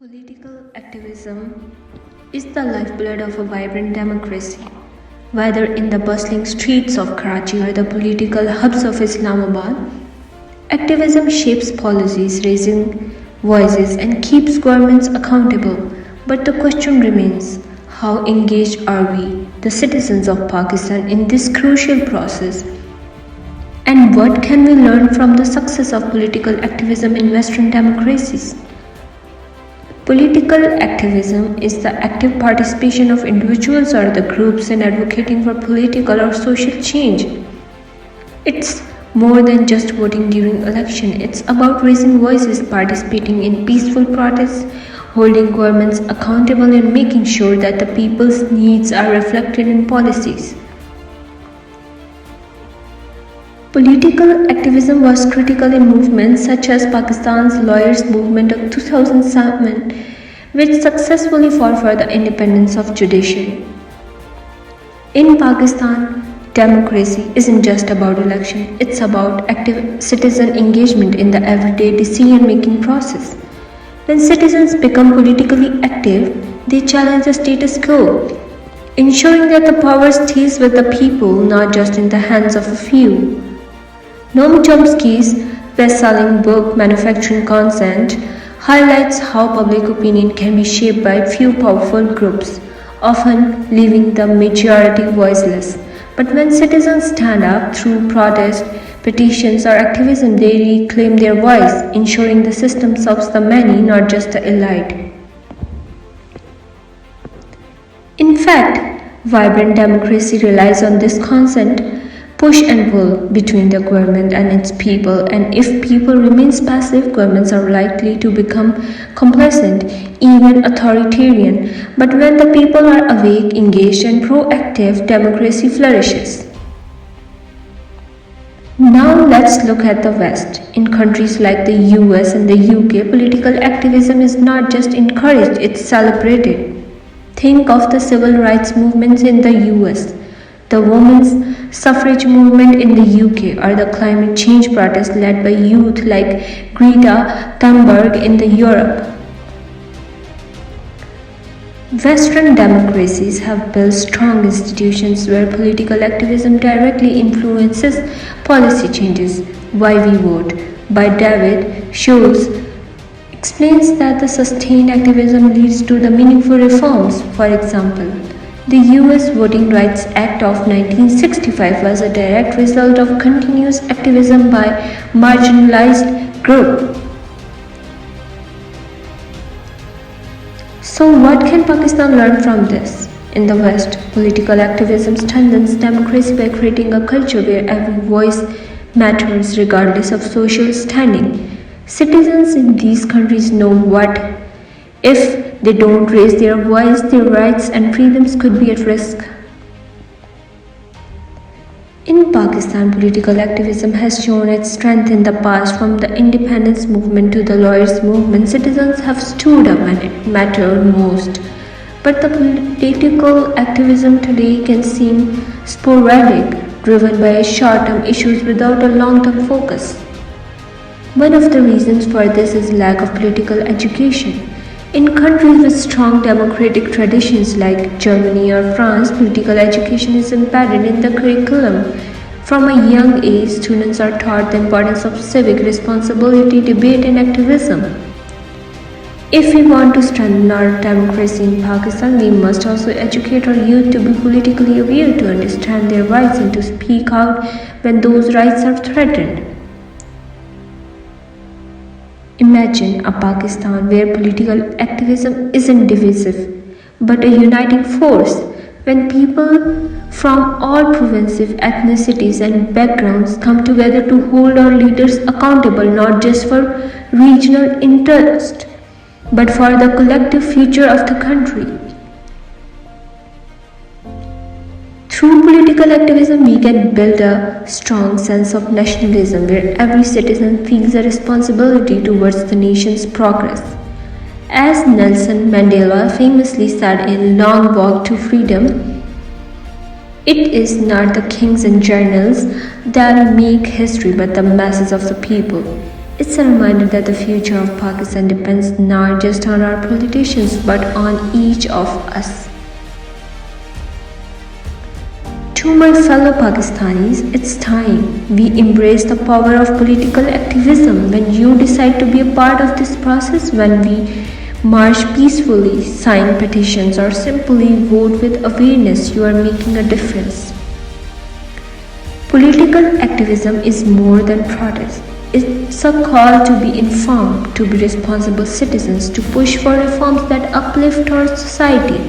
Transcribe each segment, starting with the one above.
Political activism is the lifeblood of a vibrant democracy. Whether in the bustling streets of Karachi or the political hubs of Islamabad, activism shapes policies, raising voices, and keeps governments accountable. But the question remains, how engaged are we, the citizens of Pakistan, in this crucial process? And what can we learn from the success of political activism in Western democracies? Political activism is the active participation of individuals or the groups in advocating for political or social change. It's more than just voting during election. It's about raising voices, participating in peaceful protests, holding governments accountable, and making sure that the people's needs are reflected in policies. Political activism was critical in movements such as Pakistan's lawyers' movement of 2007, which successfully fought for the independence of judiciary. In Pakistan, democracy isn't just about election, it's about active citizen engagement in the everyday decision-making process. When citizens become politically active, they challenge the status quo, ensuring that the power stays with the people, not just in the hands of a few. Noam Chomsky's best-selling book Manufacturing Consent highlights how public opinion can be shaped by few powerful groups, often leaving the majority voiceless. But when citizens stand up through protest, petitions, or activism, they reclaim their voice, ensuring the system serves the many, not just the elite. In fact, vibrant democracy relies on this consent, push and pull between the government and its people, and if people remain passive, governments are likely to become complacent, even authoritarian. But when the people are awake, engaged, and proactive, democracy flourishes. Now let's look at the West. In countries like the US and the UK, political activism is not just encouraged, it's celebrated. Think of the civil rights movements in the US, the women's suffrage movement in the UK, or the climate change protests led by youth like Greta Thunberg in Europe. Western democracies have built strong institutions where political activism directly influences policy changes. Why We Vote by David Schultz explains that the sustained activism leads to the meaningful reforms. For example, the US Voting Rights Act of 1965 was a direct result of continuous activism by marginalized groups. So what can Pakistan learn from this? In the West, political activism strengthens democracy by creating a culture where every voice matters regardless of social standing. Citizens in these countries know what if they don't raise their voice, their rights and freedoms could be at risk. In Pakistan, political activism has shown its strength in the past. From the independence movement to the lawyers' movement, citizens have stood up when it mattered most. But the political activism today can seem sporadic, driven by short-term issues without a long-term focus. One of the reasons for this is lack of political education. In countries with strong democratic traditions like Germany or France, political education is embedded in the curriculum. From a young age, students are taught the importance of civic responsibility, debate, and activism. If we want to strengthen our democracy in Pakistan, we must also educate our youth to be politically aware, to understand their rights, and to speak out when those rights are threatened. Imagine a Pakistan where political activism isn't divisive, but a uniting force. When people from all provinces, ethnicities, and backgrounds come together to hold our leaders accountable, not just for regional interest, but for the collective future of the country. Through political activism, we can build a strong sense of nationalism where every citizen feels a responsibility towards the nation's progress. As Nelson Mandela famously said in Long Walk to Freedom, it is not the kings and generals that make history but the masses of the people. It's a reminder that the future of Pakistan depends not just on our politicians but on each of us. To my fellow Pakistanis, it's time we embrace the power of political activism. When you decide to be a part of this process, when we march peacefully, sign petitions, or simply vote with awareness, you are making a difference. Political activism is more than protest. It's a call to be informed, to be responsible citizens, to push for reforms that uplift our society.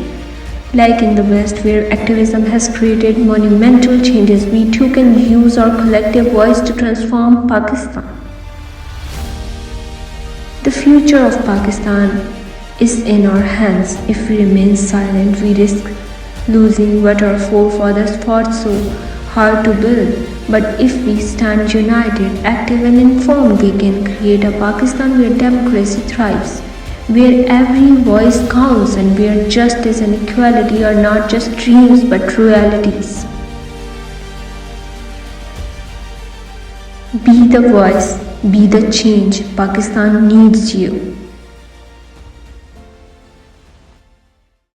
Like in the West, where activism has created monumental changes, we too can use our collective voice to transform Pakistan. The future of Pakistan is in our hands. If we remain silent, we risk losing what our forefathers fought so hard to build. But if we stand united, active and informed, we can create a Pakistan where democracy thrives, where every voice counts, and where justice and equality are not just dreams but realities. Be the voice, be the change. Pakistan needs you.